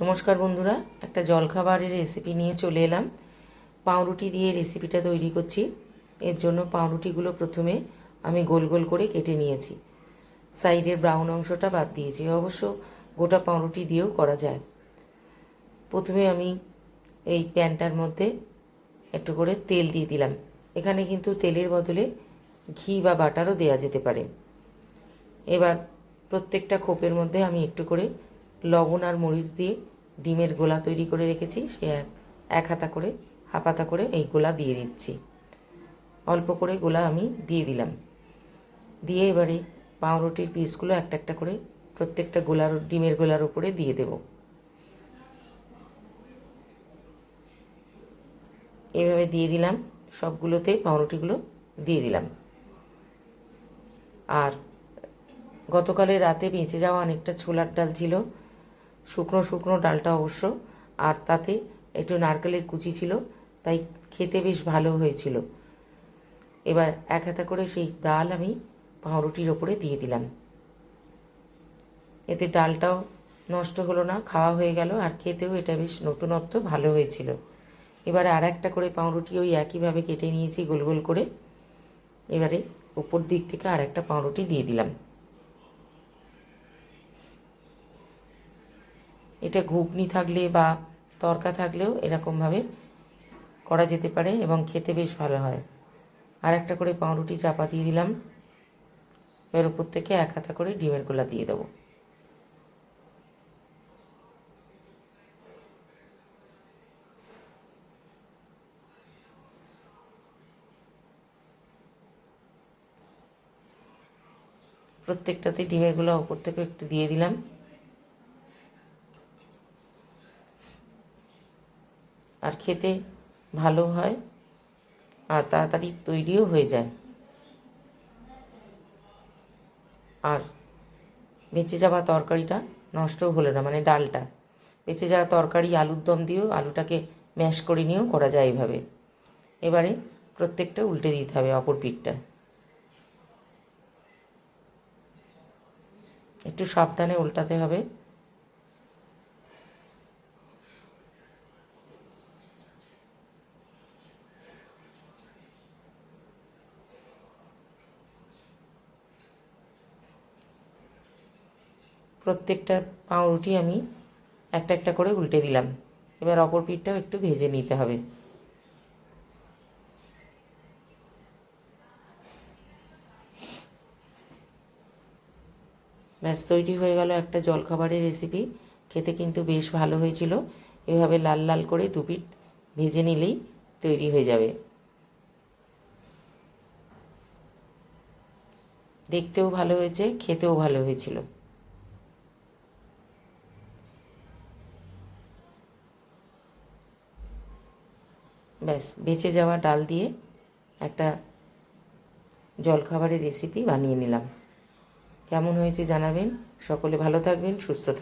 নমস্কার বন্ধুরা, একটা জলখাবারের রেসিপি নিয়ে চলে এলাম। পাউরুটি দিয়ে রেসিপিটা তৈরি করছি। এর জন্য পাউরুটিগুলো প্রথমে আমি গোল গোল করে কেটে নিয়েছি। সাইডের ব্রাউন অংশটা বাদ দিয়েছি। অবশ্য গোটা পাউরুটি দিয়েও করা যায়। প্রথমে আমি এই প্যানটার মধ্যে একটু করে তেল দিয়ে দিলাম। এখানে কিন্তু তেলের বদলে ঘি বা বাটারও দেওয়া যেতে পারে। এবার প্রত্যেকটা খোপের মধ্যে আমি একটু করে লবণ আর মরিচ দিয়ে ডিমের গোলা তৈরি করে রেখেছি, সে এক হাতা করে হাফ হাতা করে এই গোলা দিয়ে দিচ্ছি। অল্প করে গোলা আমি দিয়ে দিলাম। দিয়ে এবারে পাউরুটির পিসগুলো একটা একটা করে প্রত্যেকটা ডিমের গোলার উপরে দিয়ে দেব। এভাবে দিয়ে দিলাম, সবগুলোতে পাউরুটিগুলো দিয়ে দিলাম। আর গতকালের রাতে বেঁচে যাওয়া অনেকটা ছোলার ডাল ছিল, শুকনো শুকনো ডালটা অবশ্য, আর তাতে একটু নারকেলের কুচি ছিল, তাই খেতে বেশ ভালো হয়েছিল। এবার এক হাতা করে সেই ডাল আমি পাউরুটির ওপরে দিয়ে দিলাম। এতে ডালটাও নষ্ট হলো না, খাওয়া হয়ে গেল, আর খেতেও এটা বেশ নতুনত্ব ভালো হয়েছিল। এবারে আর একটা করে পাউরুটি ওই একইভাবে কেটে নিয়েছি গোল গোল করে। এবারে উপর দিক থেকে আর একটা পাউরুটি দিয়ে দিলাম। এটা ঘুগনি থাকলে বা তরকা থাকলেও এরকমভাবে করা যেতে পারে এবং খেতে বেশ ভালো হয়। আর একটা করে পাউরুটি চাপা দিয়ে দিলাম। এর উপর থেকে এক হাতা করে ডিমের গোলা দিয়ে দেবো। প্রত্যেকটাতে ডিমের গোলা উপর থেকে একটু দিয়ে দিলাম। আর খেতে ভালো হয় আর তাড়াতাড়ি তৈরিও হয়ে যায়। আর বেঁচে যাওয়া তরকারিটা নষ্টও হলো না, মানে ডালটা বেঁচে যাওয়া তরকারি আলুর দম দিয়েও আলুটাকে ম্যাশ করে নিয়েও করা যায় এইভাবে। এবারে প্রত্যেকটা উল্টে দিতে হবে, অপর পিঠটা একটু সাবধানে উল্টাতে হবে। প্রত্যেকটা পাউরুটি আমি একটা একটা করে উল্টে দিলাম। এবার অপর পিঠটাও একটু ভেজে নিতে হবে। ব্যাস তৈরি হয়ে গেল একটা জলখাবারের রেসিপি। খেতে কিন্তু বেশ ভালো হয়েছিল। এভাবে লাল লাল করে দু পিঠ ভেজে নিলেই তৈরি হয়ে যাবে। দেখতেও ভালো হয়েছে, খেতেও ভালো হয়েছিল। ব্যাস বেঁচে যাওয়া ডাল দিয়ে একটা জলখাবারের রেসিপি বানিয়ে নিলাম। কেমন হয়েছে জানাবেন। সকলে ভালো থাকবেন, সুস্থ থাকবেন।